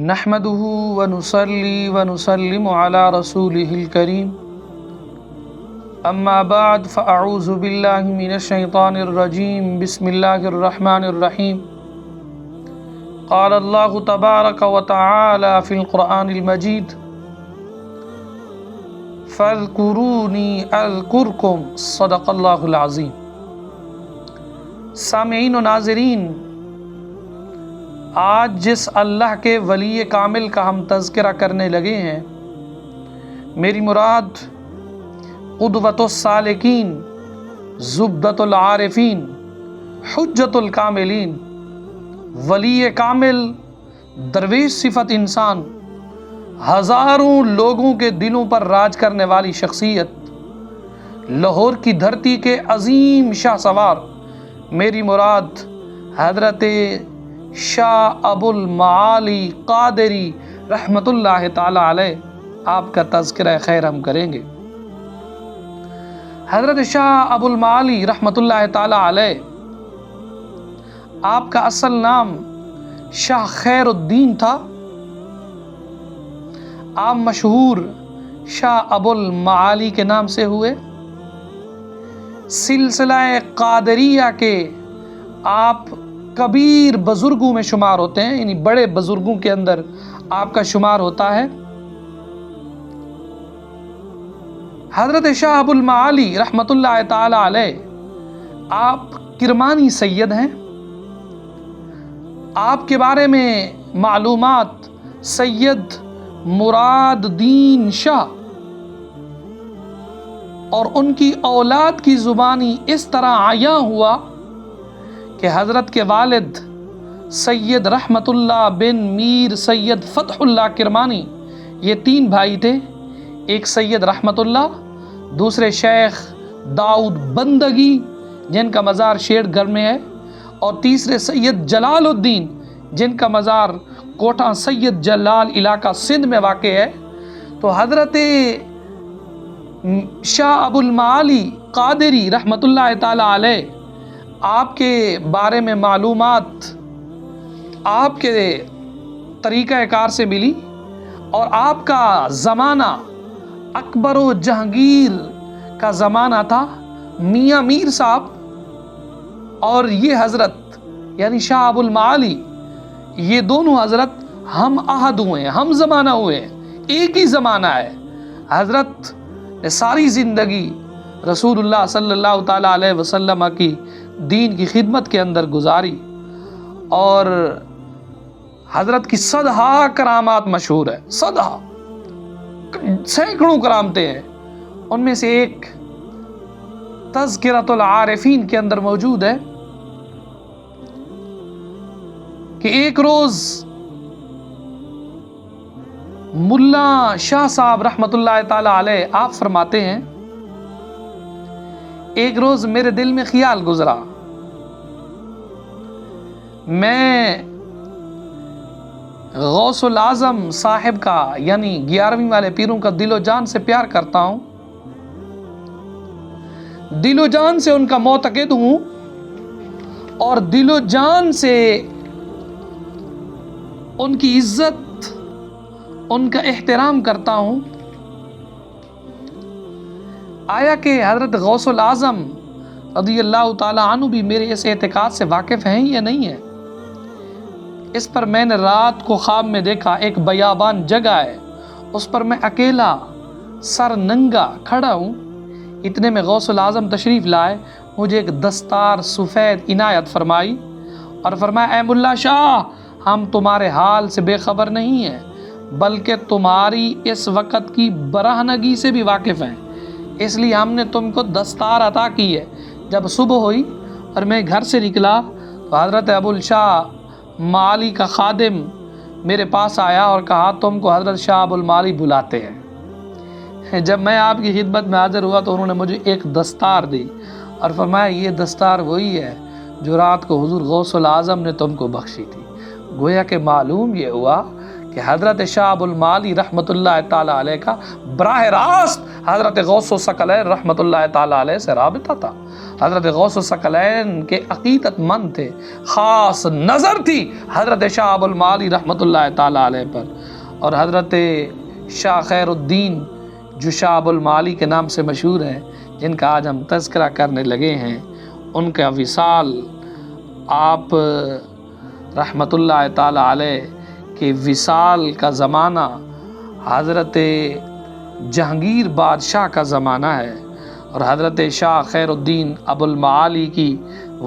نحمده ونصلي ونسلم على رسوله الكريم اما بعد فاعوذ بالله من الشيطان الرجيم بسم الله الرحمن الرحيم قال الله تبارك وتعالى في القرآن المجيد فاذكروني اذكركم صدق الله العظيم۔ سامعین و ناظرین، آج جس اللہ کے ولی کامل کا ہم تذکرہ کرنے لگے ہیں، میری مراد قدوۃ السالکین، زبدۃ العارفین، حجت الکاملین، ولی کامل، درویش صفت انسان، ہزاروں لوگوں کے دلوں پر راج کرنے والی شخصیت، لاہور کی دھرتی کے عظیم شاہ سوار، میری مراد حضرت شاہ ابو المعالی قادری رحمۃ اللہ تعالی علیہ، آپ کا تذکرہ خیر ہم کریں گے۔ حضرت شاہ ابو المعالی رحمۃ اللہ تعالی علیہ، آپ کا اصل نام شاہ خیر الدین تھا، آپ مشہور شاہ ابو المعالی کے نام سے ہوئے۔ سلسلہ قادریہ کے آپ کبیر بزرگوں میں شمار ہوتے ہیں، یعنی بڑے بزرگوں کے اندر آپ کا شمار ہوتا ہے۔ حضرت شاہ ابو المعالی رحمۃ اللہ تعالی علیہ، آپ کرمانی سید ہیں۔ آپ کے بارے میں معلومات سید مراد دین شاہ اور ان کی اولاد کی زبانی اس طرح عیاں ہوا کہ حضرت کے والد سید رحمت اللہ بن میر سید فتح اللہ کرمانی، یہ تین بھائی تھے، ایک سید رحمت اللہ، دوسرے شیخ داؤد بندگی جن کا مزار شیڑ گھر میں ہے، اور تیسرے سید جلال الدین جن کا مزار کوٹھا سید جلال علاقہ سندھ میں واقع ہے۔ تو حضرت شاہ ابو المعالی قادری رحمۃ اللہ تعالی علیہ، آپ کے بارے میں معلومات آپ کے طریقہ کار سے ملی، اور آپ کا زمانہ اکبر و جہانگیر کا زمانہ تھا۔ میاں میر صاحب اور یہ حضرت یعنی شاہ ابو المعالی، یہ دونوں حضرت ہم عہد ہوئے ہیں، ہم زمانہ ہوئے ہیں، ایک ہی زمانہ ہے۔ حضرت نے ساری زندگی رسول اللہ صلی اللہ تعالیٰ علیہ وسلم کی دین کی خدمت کے اندر گزاری، اور حضرت کی صدہا کرامات مشہور ہے، صدہا سینکڑوں کرامتیں ہیں۔ ان میں سے ایک تذکرۃ العارفین کے اندر موجود ہے کہ ایک روز ملا شاہ صاحب رحمۃ اللہ تعالی علیہ، آپ فرماتے ہیں، ایک روز میرے دل میں خیال گزرا، میں غوث الاعظم صاحب کا یعنی 11ویں والے پیروں کا دل و جان سے پیار کرتا ہوں، دل و جان سے ان کا معتقد ہوں، اور دل و جان سے ان کی عزت، ان کا احترام کرتا ہوں۔ آیا کہ حضرت غوث الاعظم رضی اللہ تعالی عنہ بھی میرے اس اعتقاد سے واقف ہیں یا نہیں ہیں؟ اس پر میں نے رات کو خواب میں دیکھا، ایک بیابان جگہ ہے، اس پر میں اکیلا سر ننگا کھڑا ہوں۔ اتنے میں غوث الاعظم تشریف لائے، مجھے ایک دستار سفید عنایت فرمائی اور فرمایا، اے ملا شاہ، ہم تمہارے حال سے بے خبر نہیں ہیں، بلکہ تمہاری اس وقت کی برہنگی سے بھی واقف ہیں، اس لیے ہم نے تم کو دستار عطا کی ہے۔ جب صبح ہوئی اور میں گھر سے نکلا تو حضرت ابو الشاہ معالی کا خادم میرے پاس آیا اور کہا، تم کو حضرت شاہ ابو المعالی بلاتے ہیں۔ جب میں آپ کی خدمت میں حاضر ہوا تو انہوں نے مجھے ایک دستار دی اور فرمایا، یہ دستار وہی ہے جو رات کو حضور غوث الاعظم نے تم کو بخشی تھی۔ گویا کہ معلوم یہ ہوا کہ کہ حضرت شاہ ابو المعالی رحمۃ اللہ تعالیٰ علیہ کا براہ راست حضرت غوث الثقلین رحمۃ اللہ تعالیٰ علیہ سے رابطہ تھا۔ حضرت غوث الثقلین کے عقیدت مند تھے، خاص نظر تھی حضرت شاہ ابو المعالی رحمۃ اللہ تعالیٰ علیہ پر۔ اور حضرت شاہ خیر الدین جو شاہ ابو المعالی کے نام سے مشہور ہیں، جن کا آج ہم تذکرہ کرنے لگے ہیں، ان کا وصال آپ رحمۃ اللہ تعالیٰ علیہ کے وصال کا زمانہ حضرت جہانگیر بادشاہ کا زمانہ ہے، اور حضرت شاہ خیر الدین ابو المعالی کی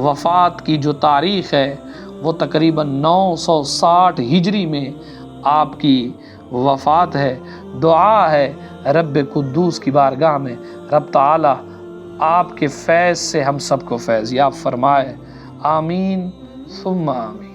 وفات کی جو تاریخ ہے وہ تقریباً 960 ہجری میں آپ کی وفات ہے۔ دعا ہے رب قدوس کی بارگاہ میں رب تعالی آپ کے فیض سے ہم سب کو فیض یاب فرمائے، آمین ثم آمین۔